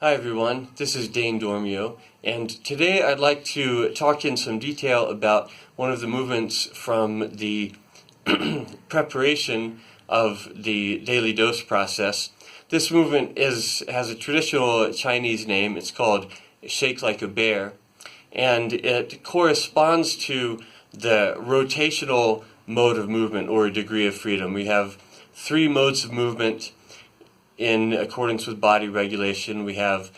Hi everyone, this is Dane Dormio, and today I'd like to talk in some detail about one of the movements from the preparation of the daily dose process. This movement has a traditional Chinese name. It's called Shake Like a Bear, and it corresponds to the rotational mode of movement or degree of freedom. We have three modes of movement in accordance with body regulation. We have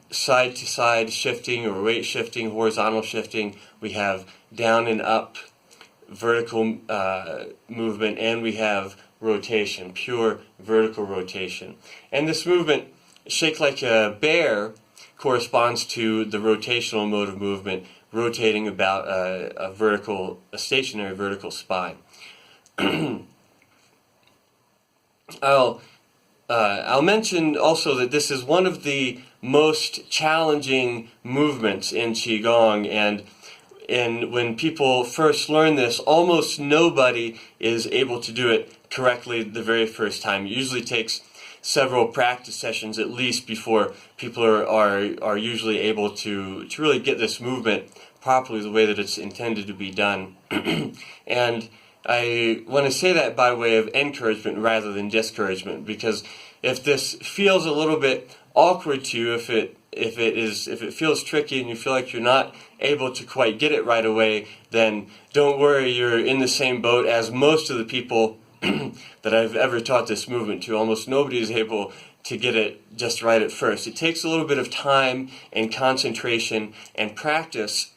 side to side shifting or weight shifting, horizontal shifting. We have down and up vertical movement, and we have rotation, pure vertical rotation. And this movement, Shake Like a Bear, corresponds to the rotational mode of movement, rotating about a stationary vertical spine. I'll mention also that this is one of the most challenging movements in Qigong, and when people first learn this, almost nobody is able to do it correctly the very first time. It usually takes several practice sessions at least before people are usually able to really get this movement properly the way that it's intended to be done. And I want to say that by way of encouragement rather than discouragement, because if this feels a little bit awkward to you, if it feels tricky and you feel like you're not able to quite get it right away, then don't worry, you're in the same boat as most of the people that I've ever taught this movement to. Almost nobody is able to get it just right at first. It takes a little bit of time and concentration and practice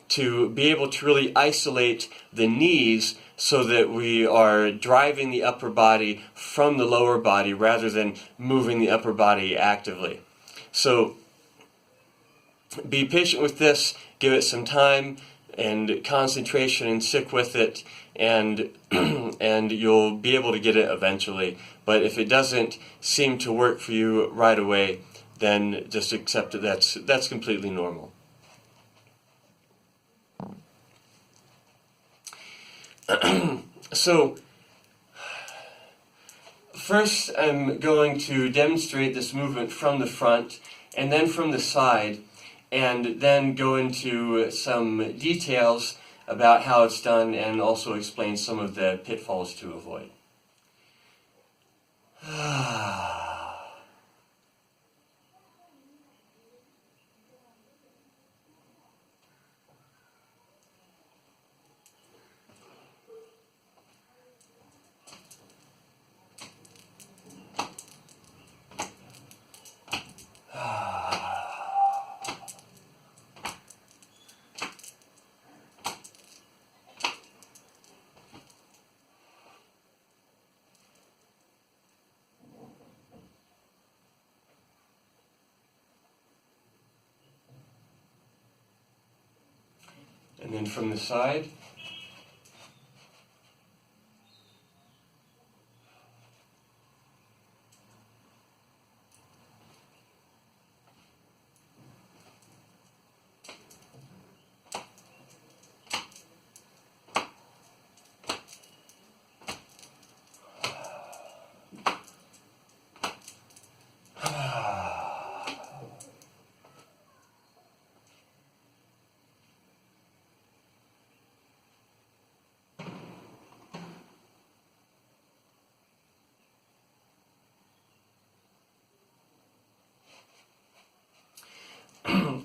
to be able to really isolate the knees so that we are driving the upper body from the lower body rather than moving the upper body actively. So be patient with this, give it some time and concentration and stick with it, and and you'll be able to get it eventually. But if it doesn't seem to work for you right away, then just accept that that's completely normal. So, first I'm going to demonstrate this movement from the front and then from the side, and then go into some details about how it's done and also explain some of the pitfalls to avoid. And then from the side.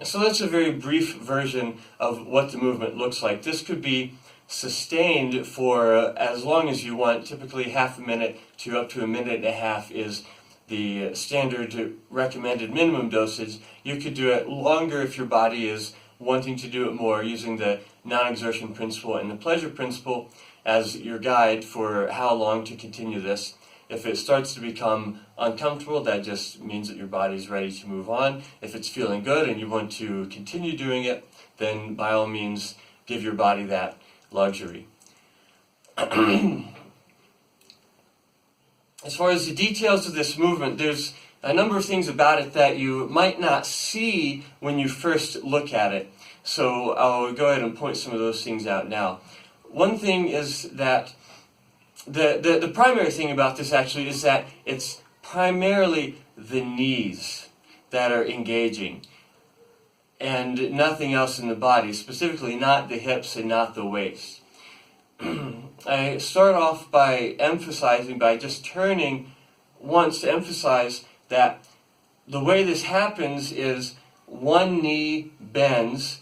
So that's a very brief version of what the movement looks like. This could be sustained for as long as you want. Typically half a minute to up to a minute and a half is the standard recommended minimum dosage. You could do it longer if your body is wanting to do it more, using the non-exertion principle and the pleasure principle as your guide for how long to continue this. If it starts to become uncomfortable, that just means that your body's ready to move on. If it's feeling good and you want to continue doing it, then by all means give your body that luxury. As far as the details of this movement, there's a number of things about it that you might not see when you first look at it. So I'll go ahead and point some of those things out now. One thing is that the primary thing about this actually is that it's primarily the knees. that are engaging, and nothing else in the body, specifically not the hips and not the waist. I start off by emphasizing, by just turning once to emphasize that the way this happens is one knee bends,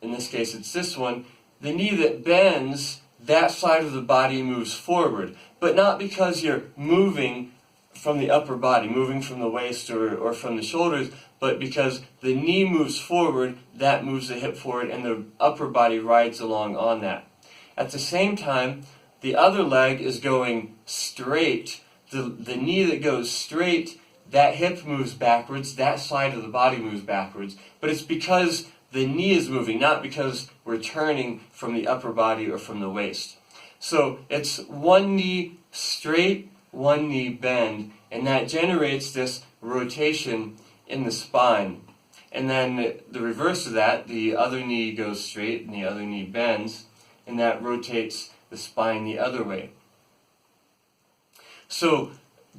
in this case it's this one, the knee that bends, that side of the body moves forward, but not because you're moving from the upper body, moving from the waist or from the shoulders, but because the knee moves forward, that moves the hip forward, and the upper body rides along on that. At the same time, the other leg is going straight. The knee that goes straight, that hip moves backwards, that side of the body moves backwards, but it's because the knee is moving, not because we're turning from the upper body or from the waist. So it's one knee straight, one knee bend, and that generates this rotation in the spine. And then the reverse of that, the other knee goes straight and the other knee bends, and that rotates the spine the other way. So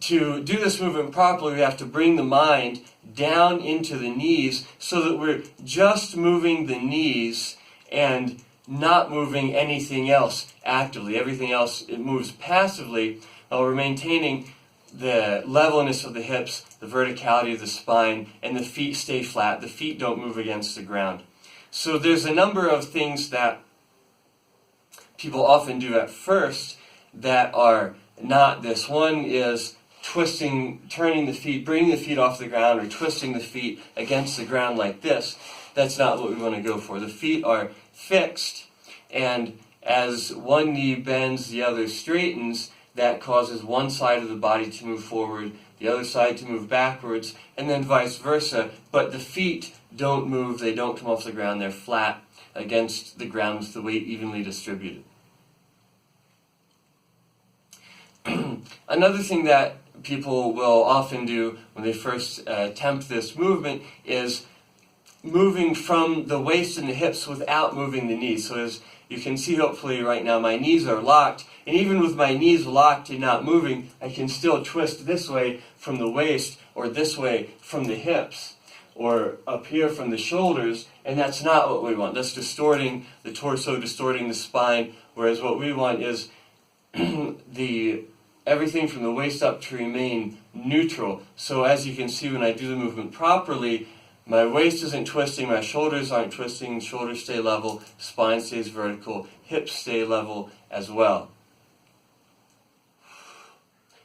to do this movement properly, we have to bring the mind down into the knees so that we're just moving the knees and not moving anything else actively. Everything else, it moves passively, while we're maintaining the levelness of the hips, the verticality of the spine, and the feet stay flat. The feet don't move against the ground. So there's a number of things that people often do at first that are not this. One is twisting, turning the feet, bringing the feet off the ground, or twisting the feet against the ground like this. That's not what we want to go for. The feet are fixed, and as one knee bends, the other straightens. That causes one side of the body to move forward, the other side to move backwards, and then vice versa. But the feet don't move, they don't come off the ground, they're flat against the ground with the weight evenly distributed. Another thing that people will often do when they first attempt this movement is moving from the waist and the hips without moving the knees. So as you can see hopefully right now, my knees are locked, and even with my knees locked and not moving, I can still twist this way from the waist, or this way from the hips, or up here from the shoulders, and that's not what we want. That's distorting the torso, distorting the spine, whereas what we want is everything from the waist up to remain neutral. So as you can see, when I do the movement properly, my waist isn't twisting, my shoulders aren't twisting, shoulders stay level, spine stays vertical, hips stay level as well.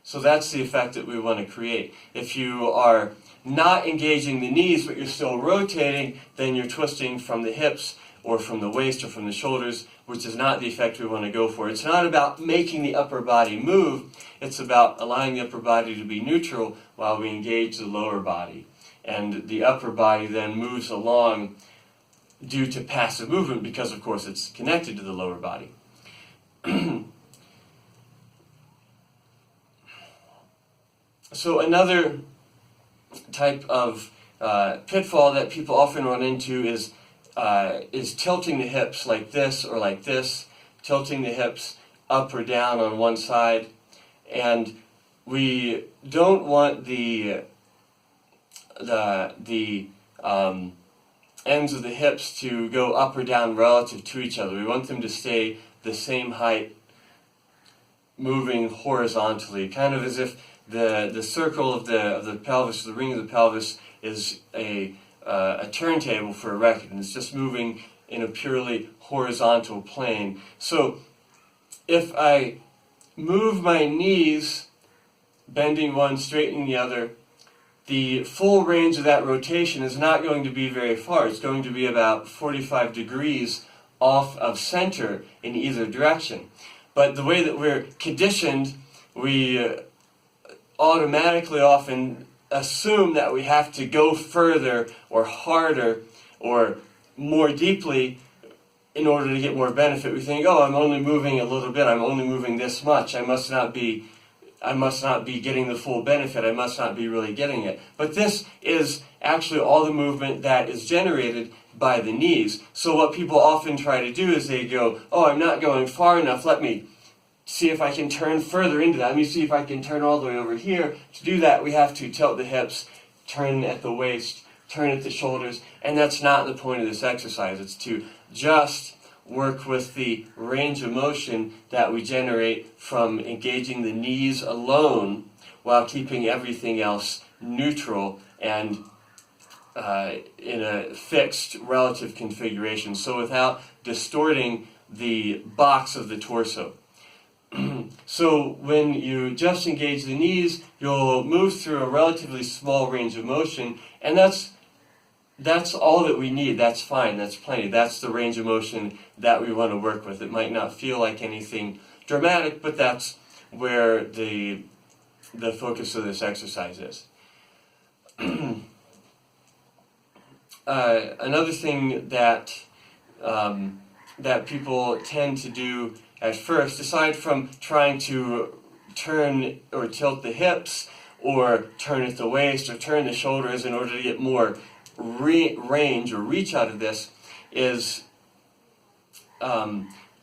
So that's the effect that we want to create. If you are not engaging the knees but you're still rotating, then you're twisting from the hips or from the waist or from the shoulders, which is not the effect we want to go for. It's not about making the upper body move, it's about allowing the upper body to be neutral while we engage the lower body. And the upper body then moves along due to passive movement because, of course, it's connected to the lower body. So another type of pitfall that people often run into is tilting the hips like this or like this, tilting the hips up or down on one side. And we don't want the ends of the hips to go up or down relative to each other. We want them to stay the same height, moving horizontally, kind of as if the circle of the pelvis, the ring of the pelvis, is a turntable for a record, and it's just moving in a purely horizontal plane. So if I move my knees, bending one, straightening the other, the full range of that rotation is not going to be very far. It's going to be about 45 degrees off of center in either direction. But the way that we're conditioned, we automatically often assume that we have to go further or harder or more deeply in order to get more benefit. We think, oh, I'm only moving a little bit, I'm only moving this much, I must not be getting the full benefit, I must not be really getting it. But this is actually all the movement that is generated by the knees. So what people often try to do is they go, oh, I'm not going far enough, let me see if I can turn further into that. Let me see if I can turn all the way over here. To do that, we have to tilt the hips turn at the waist, turn at the shoulders, and that's not the point of this exercise. It's to just work with the range of motion that we generate from engaging the knees alone while keeping everything else neutral and in a fixed relative configuration, so without distorting the box of the torso. So when you just engage the knees, you'll move through a relatively small range of motion, and that's all that we need. That's fine, that's plenty. That's the range of motion that we want to work with. It might not feel like anything dramatic, but that's where the focus of this exercise is. Another thing that that people tend to do at first, aside from trying to turn or tilt the hips, or turn at the waist, or turn the shoulders in order to get more range or reach out of this, is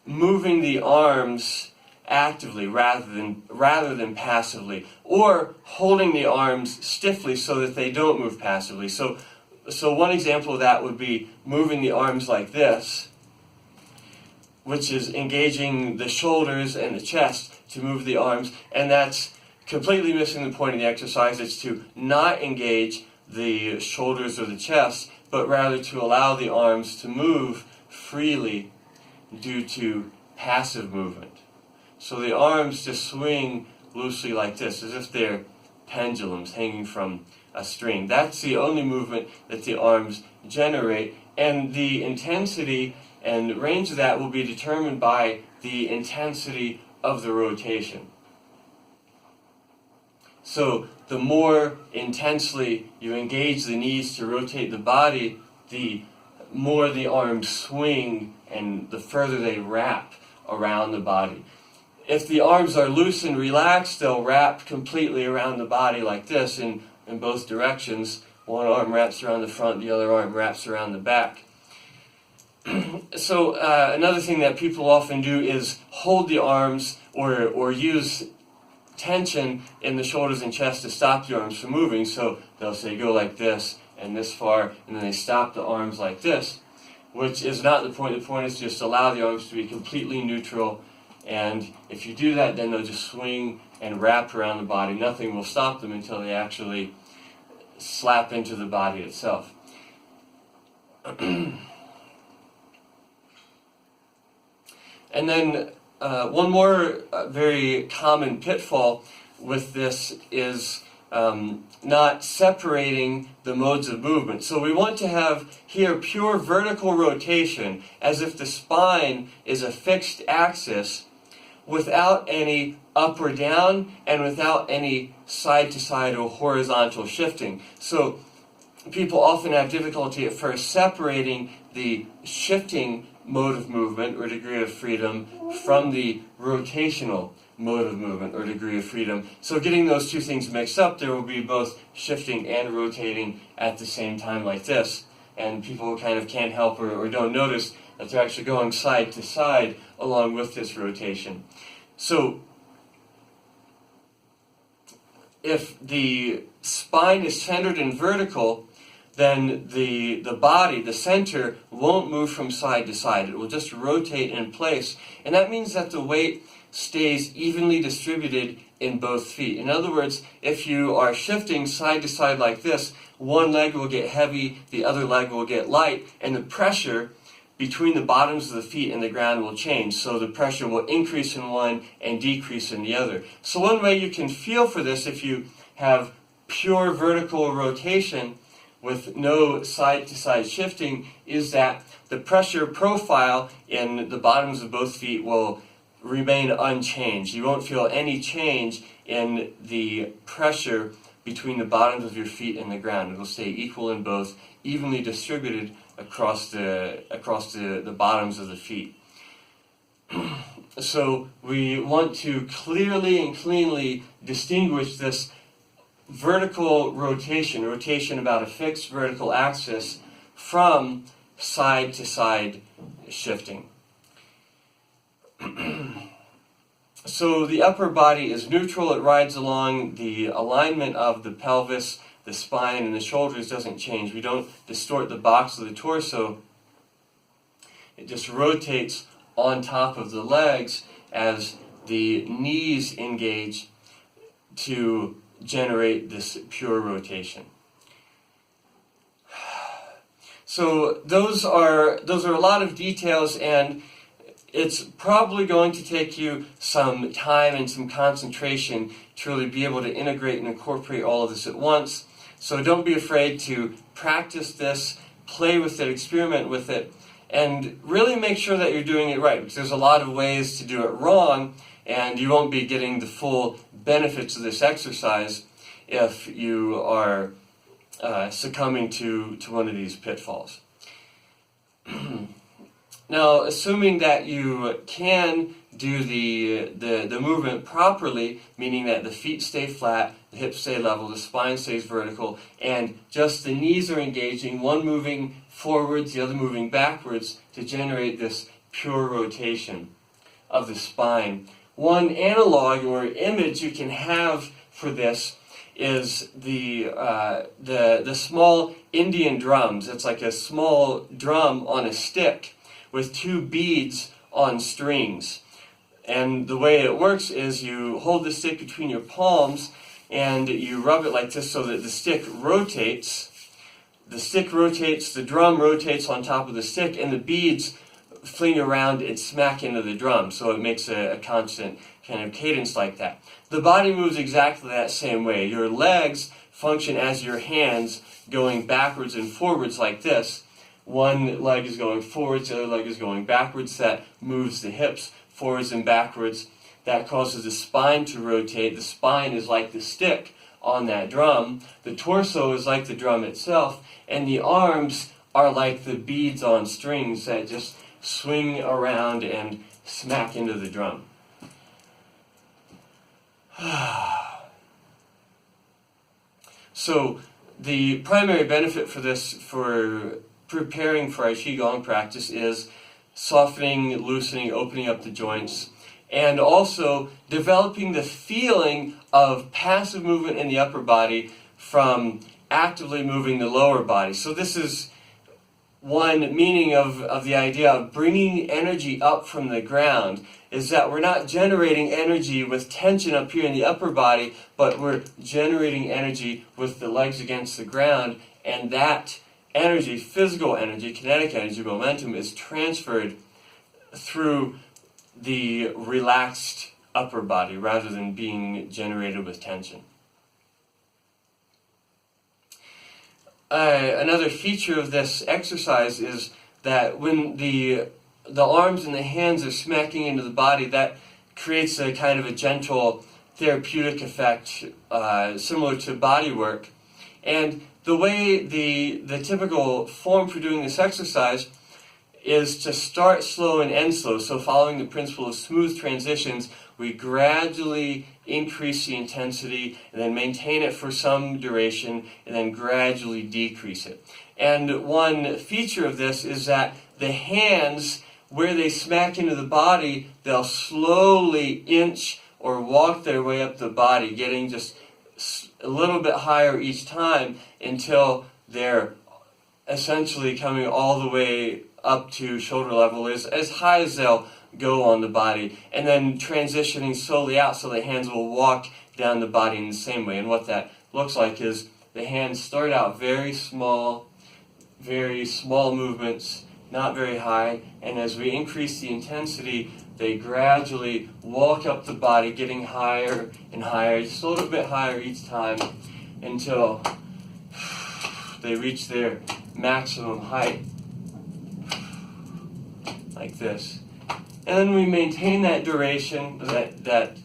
moving the arms actively rather than passively, or holding the arms stiffly so that they don't move passively. So one example of that would be moving the arms like this, which is engaging the shoulders and the chest to move the arms, and that's completely missing the point of the exercise. It's to not engage the shoulders or the chest, but rather to allow the arms to move freely due to passive movement. So the arms just swing loosely like this, as if they're pendulums hanging from a string. That's the only movement that the arms generate, and the intensity and range of that will be determined by the intensity of the rotation. So the more intensely you engage the knees to rotate the body, the more the arms swing and the further they wrap around the body. If the arms are loose and relaxed, they'll wrap completely around the body like this in both directions. One arm wraps around the front, the other arm wraps around the back. So another thing that people often do is hold the arms or use tension in the shoulders and chest to stop the arms from moving. So they'll say go like this and this far, and then they stop the arms like this, which is not the point. The point is just allow the arms to be completely neutral, and if you do that, then they'll just swing and wrap around the body. Nothing will stop them until they actually slap into the body itself. And then one more very common pitfall with this is not separating the modes of movement. So we want to have here pure vertical rotation, as if the spine is a fixed axis, without any up or down and without any side to side or horizontal shifting. So people often have difficulty at first separating the shifting mode of movement or degree of freedom from the rotational mode of movement or degree of freedom. So getting those two things mixed up, there will be both shifting and rotating at the same time like this. And people kind of can't help or don't notice that they're actually going side to side along with this rotation. So if the spine is centered and vertical, then the body, the center, won't move from side to side. It will just rotate in place. And that means that the weight stays evenly distributed in both feet. In other words, if you are shifting side to side like this, one leg will get heavy, the other leg will get light, and the pressure between the bottoms of the feet and the ground will change. So the pressure will increase in one and decrease in the other. So one way you can feel for this, if you have pure vertical rotation with no side-to-side shifting, is that the pressure profile in the bottoms of both feet will remain unchanged. You won't feel any change in the pressure between the bottoms of your feet and the ground. It'll stay equal in both, evenly distributed across the bottoms of the feet. So we want to clearly and cleanly distinguish this vertical rotation about a fixed vertical axis, from side-to-side shifting. So the upper body is neutral. It rides along the alignment of the pelvis the spine and the shoulders doesn't change. We don't distort the box of the torso. It just rotates on top of the legs as the knees engage to generate this pure rotation. So those are a lot of details, and it's probably going to take you some time and some concentration to really be able to integrate and incorporate all of this at once. So don't be afraid to practice this, play with it, experiment with it, and really make sure that you're doing it right, because there's a lot of ways to do it wrong, and you won't be getting the full benefits of this exercise if you are succumbing to one of these pitfalls. Now, assuming that you can do the movement properly, meaning that the feet stay flat, the hips stay level, the spine stays vertical, and just the knees are engaging, one moving forwards, the other moving backwards to generate this pure rotation of the spine. One analog or image you can have for this is the small Indian drums. It's like a small drum on a stick with two beads on strings. And the way it works is you hold the stick between your palms and you rub it like this so that the stick rotates. The stick rotates, the drum rotates on top of the stick, and the beads fling around and smack into the drum, so it makes a constant kind of cadence like that. The body moves exactly that same way. Your legs function as your hands going backwards and forwards like this. One leg is going forwards, the other leg is going backwards. That moves the hips forwards and backwards. That causes the spine to rotate. The spine is like the stick on that drum. The torso is like the drum itself. And the arms are like the beads on strings that just swing around and smack into the drum. So the primary benefit for this, for preparing for our Qigong practice, is softening, loosening, opening up the joints, and also developing the feeling of passive movement in the upper body from actively moving the lower body. So this is one meaning of the idea of bringing energy up from the ground, is that we're not generating energy with tension up here in the upper body, but we're generating energy with the legs against the ground, and that energy, physical energy, kinetic energy, momentum, is transferred through the relaxed upper body rather than being generated with tension. Another feature of this exercise is that when the arms and the hands are smacking into the body, that creates a kind of a gentle therapeutic effect similar to body work. And the way the typical form for doing this exercise is to start slow and end slow. So following the principle of smooth transitions, we gradually increase the intensity and then maintain it for some duration and then gradually decrease it. And one feature of this is that the hands, where they smack into the body, they'll slowly inch or walk their way up the body, getting just a little bit higher each time until they're essentially coming all the way up to shoulder level, as high as they'll go on the body, and then transitioning slowly out so the hands will walk down the body in the same way. And what that looks like is the hands start out very small movements, not very high, and as we increase the intensity, they gradually walk up the body, getting higher and higher, just a little bit higher each time, until they reach their maximum height, like this. And then we maintain that duration, that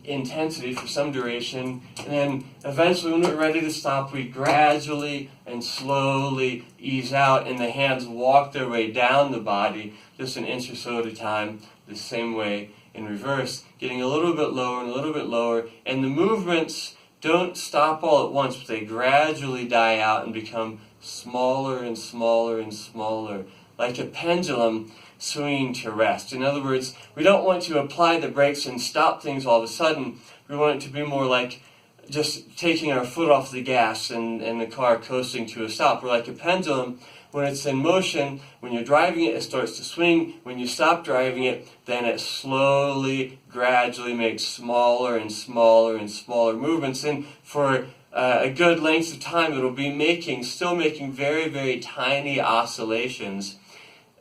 intensity for some duration, and then eventually when we're ready to stop, we gradually and slowly ease out, and the hands walk their way down the body, just an inch or so at a time, the same way in reverse, getting a little bit lower and a little bit lower, and the movements don't stop all at once, but they gradually die out and become smaller and smaller and smaller, like a pendulum swinging to rest. In other words, we don't want to apply the brakes and stop things all of a sudden. We want it to be more like just taking our foot off the gas and the car coasting to a stop. We're like a pendulum. When it's in motion, when you're driving it, it starts to swing. When you stop driving it, then it slowly, gradually makes smaller and smaller and smaller movements. And for a good length of time, it'll be still making very, very tiny oscillations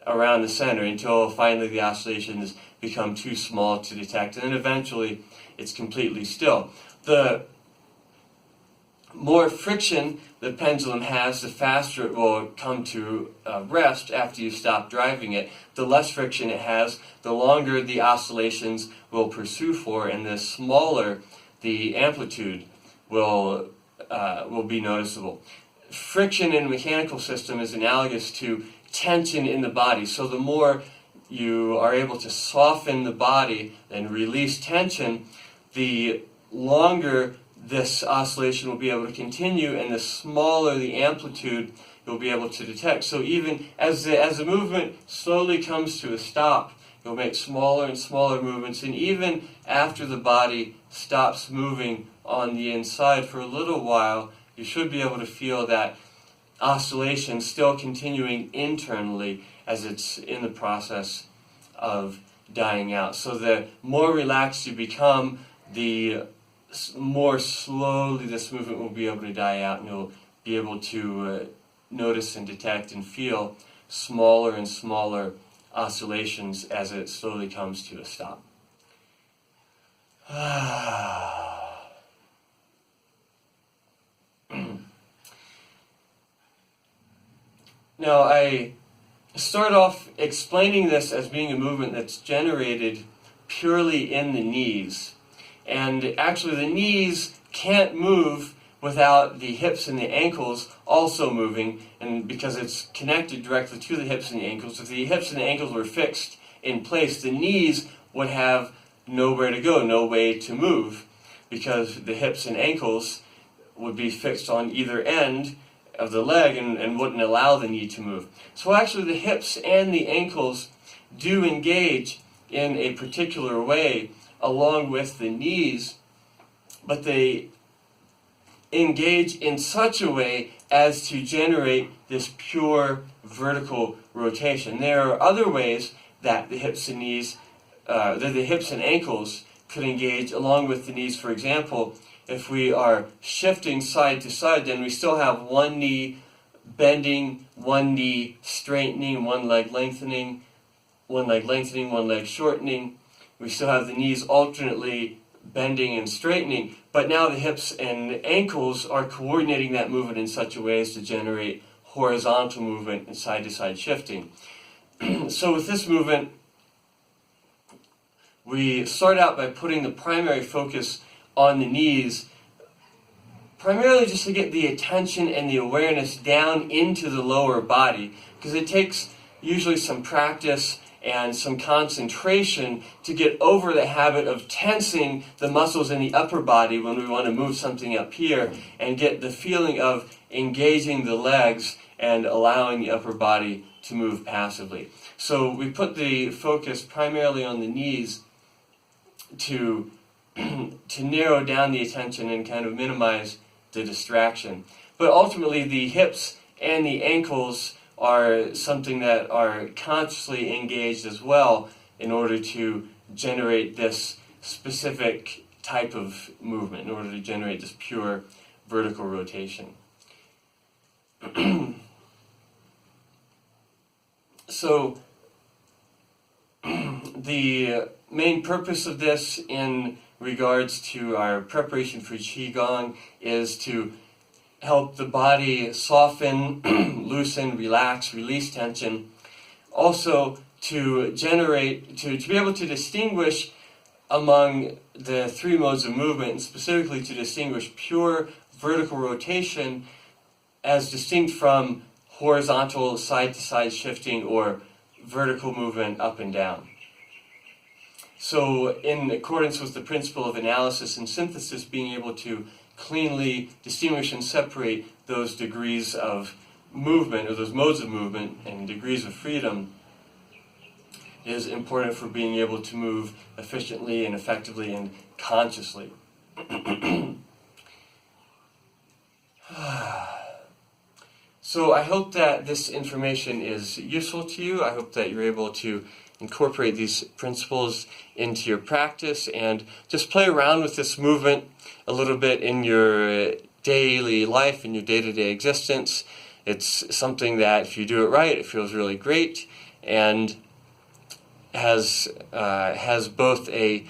around the center until finally the oscillations become too small to detect. And then eventually, it's completely still. The more friction the pendulum has, the faster it will come to rest after you stop driving it. The less friction it has, the longer the oscillations will pursue for, and the smaller the amplitude will be noticeable. Friction in a mechanical system is analogous to tension in the body. So the more you are able to soften the body and release tension, the longer this oscillation will be able to continue, and the smaller the amplitude you'll be able to detect. So even as the movement slowly comes to a stop, you'll make smaller and smaller movements, and even after the body stops moving on the inside for a little while, you should be able to feel that oscillation still continuing internally as it's in the process of dying out. So the more relaxed you become, the more slowly this movement will be able to die out, and you'll be able to notice and detect and feel smaller and smaller oscillations as it slowly comes to a stop. Now, I start off explaining this as being a movement that's generated purely in the knees. And actually the knees can't move without the hips and the ankles also moving, and because it's connected directly to the hips and the ankles. If the hips and the ankles were fixed in place, the knees would have nowhere to go, no way to move, because the hips and ankles would be fixed on either end of the leg and wouldn't allow the knee to move. So actually the hips and the ankles do engage in a particular way along with the knees, but they engage in such a way as to generate this pure vertical rotation. There are other ways that the hips and ankles could engage along with the knees. For example, if we are shifting side to side, then we still have one knee bending, one knee straightening, one leg lengthening, one leg shortening. We still have the knees alternately bending and straightening, but now the hips and ankles are coordinating that movement in such a way as to generate horizontal movement and side-to-side shifting. So with this movement, we start out by putting the primary focus on the knees, primarily just to get the attention and the awareness down into the lower body, because it takes usually some practice and some concentration to get over the habit of tensing the muscles in the upper body when we want to move something up here, and get the feeling of engaging the legs and allowing the upper body to move passively. So we put the focus primarily on the knees to narrow down the attention and kind of minimize the distraction. But ultimately the hips and the ankles are something that are consciously engaged as well in order to generate this specific type of movement, in order to generate this pure vertical rotation. So the main purpose of this in regards to our preparation for Qigong is to help the body soften, loosen, relax, release tension. Also to be able to distinguish among the three modes of movement, and specifically to distinguish pure vertical rotation as distinct from horizontal side-to-side shifting or vertical movement up and down. So in accordance with the principle of analysis and synthesis, being able to cleanly distinguish and separate those degrees of movement, or those modes of movement and degrees of freedom, is important for being able to move efficiently and effectively and consciously. So I hope that this information is useful to you. I hope that you're able to incorporate these principles into your practice and just play around with this movement a little bit in your daily life, in your day-to-day existence. It's something that if you do it right, it feels really great and has both a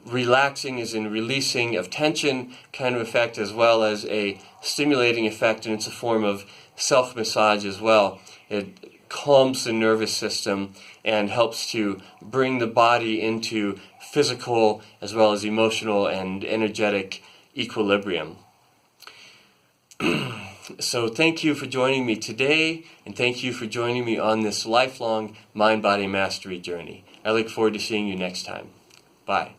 relaxing, as in releasing of tension kind of effect, as well as a stimulating effect, and it's a form of self-massage as well. It calms the nervous system and helps to bring the body into physical as well as emotional and energetic equilibrium. So thank you for joining me today, and thank you for joining me on this lifelong mind-body mastery journey. I look forward to seeing you next time. Bye.